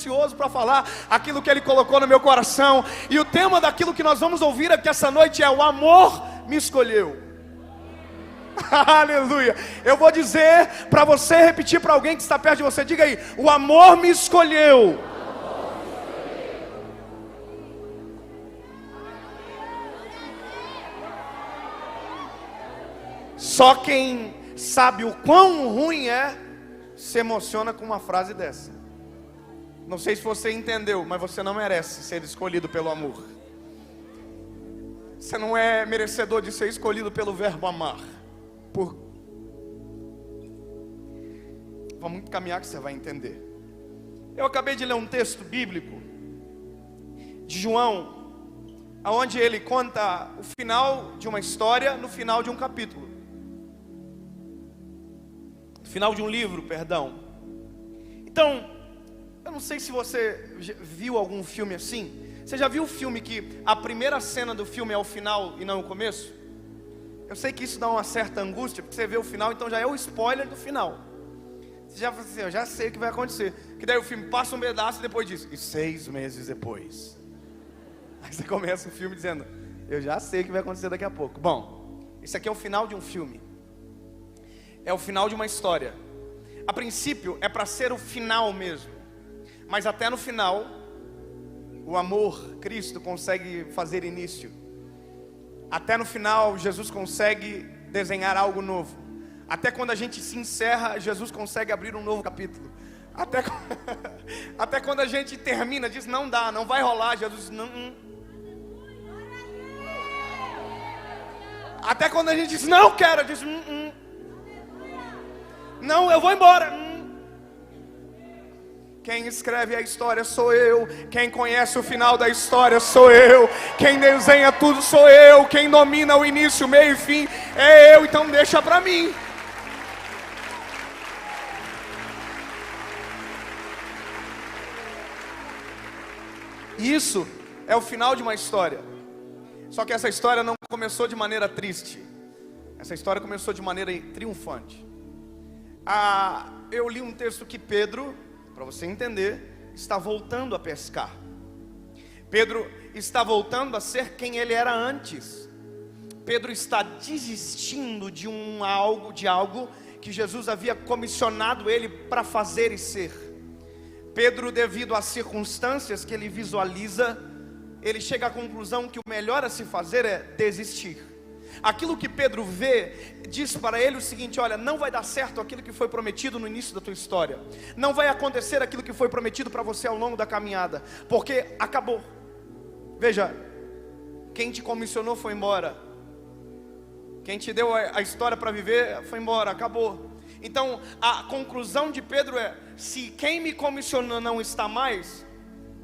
ansioso para falar aquilo que Ele colocou no meu coração. E o tema daquilo que nós vamos ouvir aqui essa noite é: o amor me escolheu. Aleluia. Eu vou dizer para você, repetir para alguém que está perto de você. Diga aí: o amor me escolheu. Só quem sabe o quão ruim é se emociona com uma frase dessa. Não sei se você entendeu, mas você não merece ser escolhido pelo amor. Você não é merecedor de ser escolhido pelo verbo amar. Vamos caminhar que você vai entender. Eu acabei de ler um texto bíblico de João, onde ele conta o final de uma história no final de um capítulo. Final de um livro, perdão. Então, eu não sei se você viu algum filme assim. Você já viu o filme que a primeira cena do filme é o final e não o começo? Eu sei que isso dá uma certa angústia, porque você vê o final, então já é o spoiler do final. Você já fala assim: eu já sei o que vai acontecer. Que daí o filme passa um pedaço e depois diz: e 6 meses depois. Aí você começa o filme dizendo: eu já sei o que vai acontecer daqui a pouco. Bom, esse aqui é o final de um filme. É o final de uma história. A princípio é para ser o final mesmo. Mas até no final, o amor, Cristo, consegue fazer início. Até no final, Jesus consegue desenhar algo novo. Até quando a gente se encerra, Jesus consegue abrir um novo capítulo. Até quando a gente termina, diz: não dá, não vai rolar. Jesus diz: não. Até quando a gente diz: não quero, diz: não, eu vou embora. Quem escreve a história sou eu. Quem conhece o final da história sou eu. Quem desenha tudo sou eu. Quem domina o início, meio e fim é eu. Então deixa pra mim. Isso é o final de uma história. Só que essa história não começou de maneira triste. Essa história começou de maneira triunfante. Eu li um texto que Pedro, para você entender, está voltando a pescar. Pedro está voltando a ser quem ele era antes. Pedro está desistindo de algo que Jesus havia comissionado ele para fazer e ser. Pedro, devido às circunstâncias que ele visualiza, ele chega à conclusão que o melhor a se fazer é desistir. Aquilo que Pedro vê, diz para ele o seguinte: olha, não vai dar certo aquilo que foi prometido no início da tua história. Não vai acontecer aquilo que foi prometido para você ao longo da caminhada, porque acabou. Veja, quem te comissionou foi embora. Quem te deu a história para viver foi embora, acabou. Então a conclusão de Pedro é: se quem me comissionou não está mais,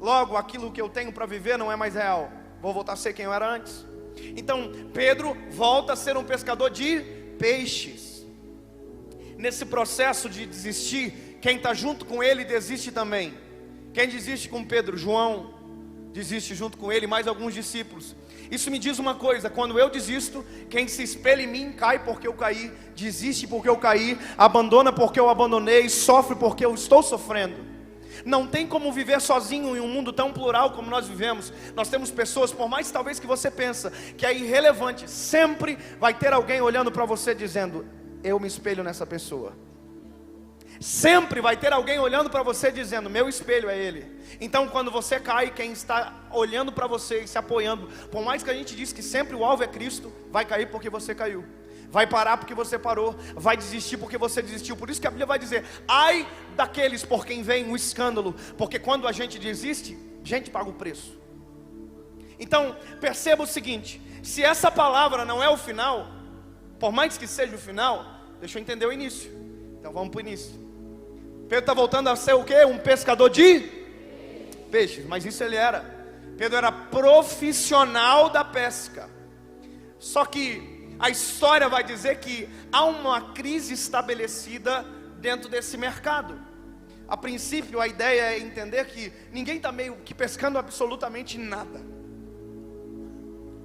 logo aquilo que eu tenho para viver não é mais real. Vou voltar a ser quem eu era antes. Então Pedro volta a ser um pescador de peixes. Nesse processo de desistir, quem está junto com ele desiste também. Quem desiste com Pedro? João desiste junto com ele, mais alguns discípulos. Isso me diz uma coisa: quando eu desisto, quem se espelha em mim cai porque eu caí, desiste porque eu caí, abandona porque eu abandonei, sofre porque eu estou sofrendo. Não tem como viver sozinho em um mundo tão plural como nós vivemos. Nós temos pessoas, por mais talvez que você pensa que é irrelevante, sempre vai ter alguém olhando para você dizendo: eu me espelho nessa pessoa. Sempre vai ter alguém olhando para você dizendo: meu espelho é ele. Então quando você cai, quem está olhando para você e se apoiando, por mais que a gente diz que sempre o alvo é Cristo, vai cair porque você caiu. Vai parar porque você parou, vai desistir porque você desistiu. Por isso que a Bíblia vai dizer: ai daqueles por quem vem o escândalo. Porque quando a gente desiste, a gente paga o preço. Então perceba o seguinte: se essa palavra não é o final, por mais que seja o final, deixa eu entender o início. Então vamos para o início. Pedro está voltando a ser o quê? Um pescador de peixes. Mas isso ele era. Pedro era profissional da pesca. Só que a história vai dizer que há uma crise estabelecida dentro desse mercado. A princípio a ideia é entender que ninguém está meio que pescando absolutamente nada.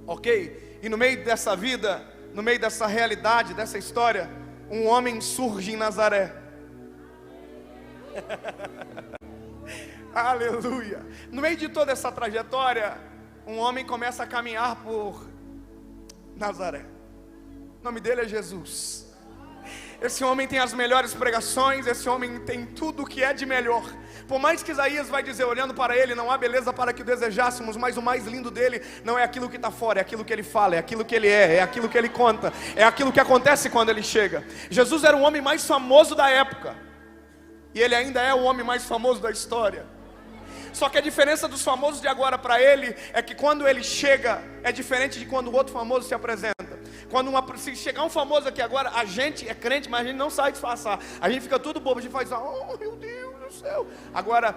Ok? E no meio dessa vida, no meio dessa realidade, dessa história, um homem surge em Nazaré. Aleluia. No meio de toda essa trajetória, um homem começa a caminhar por Nazaré. O nome dele é Jesus. Esse homem tem as melhores pregações, esse homem tem tudo o que é de melhor. Por mais que Isaías vai dizer, olhando para ele, não há beleza para que o desejássemos, mas o mais lindo dele não é aquilo que está fora, é aquilo que ele fala, é aquilo que ele é aquilo que ele conta, é aquilo que acontece quando ele chega. Jesus era o homem mais famoso da época, e ele ainda é o homem mais famoso da história. Só que a diferença dos famosos de agora para ele é que quando ele chega é diferente de quando o outro famoso se apresenta. Se chegar um famoso aqui agora, a gente é crente, mas a gente não sabe disfarçar. A gente fica tudo bobo, a gente faz, oh meu Deus do céu. Agora,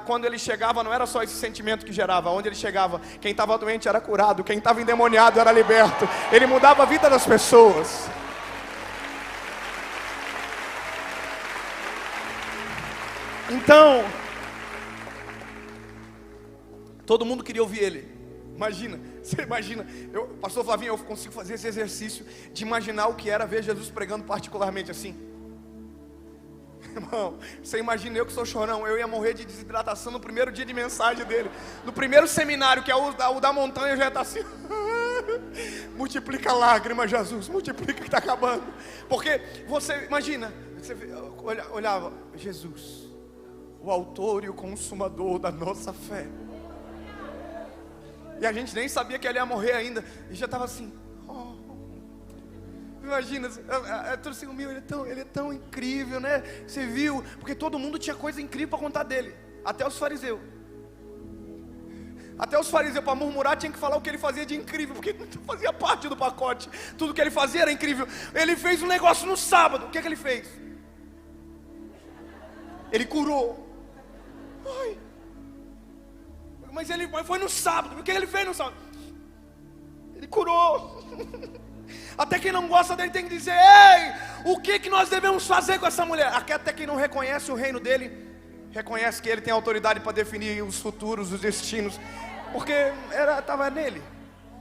quando ele chegava, não era só esse sentimento que gerava. Onde ele chegava, quem estava doente era curado, quem estava endemoniado era liberto. Ele mudava a vida das pessoas. Então, todo mundo queria ouvir ele. Você imagina, pastor Flavinho, eu consigo fazer esse exercício de imaginar o que era ver Jesus pregando particularmente assim. Irmão, você imagina eu que sou chorão, eu ia morrer de desidratação no primeiro dia de mensagem dele. No primeiro seminário, que é o da montanha, eu já ia estar assim. Multiplica a lágrima, Jesus, multiplica que está acabando. Porque você imagina, você olhava, Jesus, o autor e o consumador da nossa fé. E a gente nem sabia que ele ia morrer ainda. E já estava assim, oh. Imagina, tudo assim, meu, ele é tão incrível, né? Você viu? Porque todo mundo tinha coisa incrível para contar dele. Até os fariseus. Até os fariseus, para murmurar, tinha que falar o que ele fazia de incrível, porque não fazia parte do pacote. Tudo que ele fazia era incrível. Ele fez um negócio no sábado. O que ele fez? Ele curou. Ai. Mas ele foi no sábado. O que ele fez no sábado? Ele curou. Até quem não gosta dele tem que dizer, ei, o que nós devemos fazer com essa mulher? Até quem não reconhece o reino dele, reconhece que ele tem autoridade para definir os futuros, os destinos. Porque estava nele.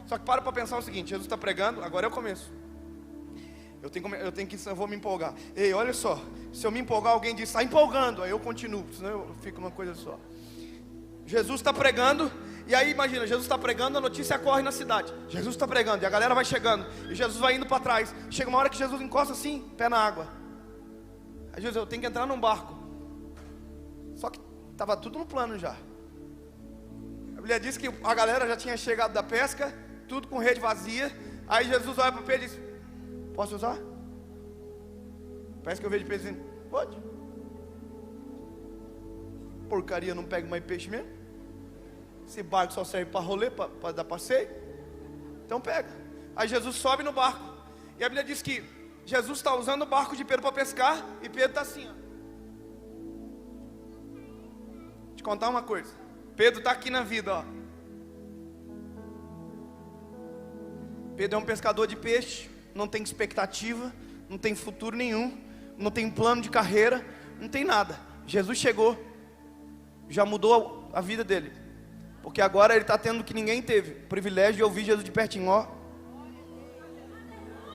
Só que para pensar o seguinte, Jesus está pregando, agora é o começo. Eu vou me empolgar. Ei, olha só, se eu me empolgar, alguém diz, está empolgando, aí eu continuo, senão eu fico numa coisa só. Jesus está pregando, e aí imagina, Jesus está pregando, a notícia corre na cidade. Jesus está pregando, e a galera vai chegando, e Jesus vai indo para trás. Chega uma hora que Jesus encosta assim, pé na água. Aí Jesus, eu tenho que entrar num barco. Só que estava tudo no plano já. A Bíblia diz que a galera já tinha chegado da pesca, tudo com rede vazia. Aí Jesus olha para Pedro e diz, posso usar? Parece que eu vejo Pedro dizendo, pode. Porcaria, não pega mais peixe mesmo. Esse barco só serve para rolê, para dar passeio. Então pega. Aí Jesus sobe no barco. E a Bíblia diz que Jesus está usando o barco de Pedro para pescar. E Pedro está assim, ó. Te contar uma coisa. Pedro está aqui na vida, ó. Pedro é um pescador de peixe. Não tem expectativa. Não tem futuro nenhum. Não tem plano de carreira. Não tem nada. Jesus chegou. Já mudou a vida dele. Porque agora ele está tendo o que ninguém teve, o privilégio de ouvir Jesus de pertinho, ó.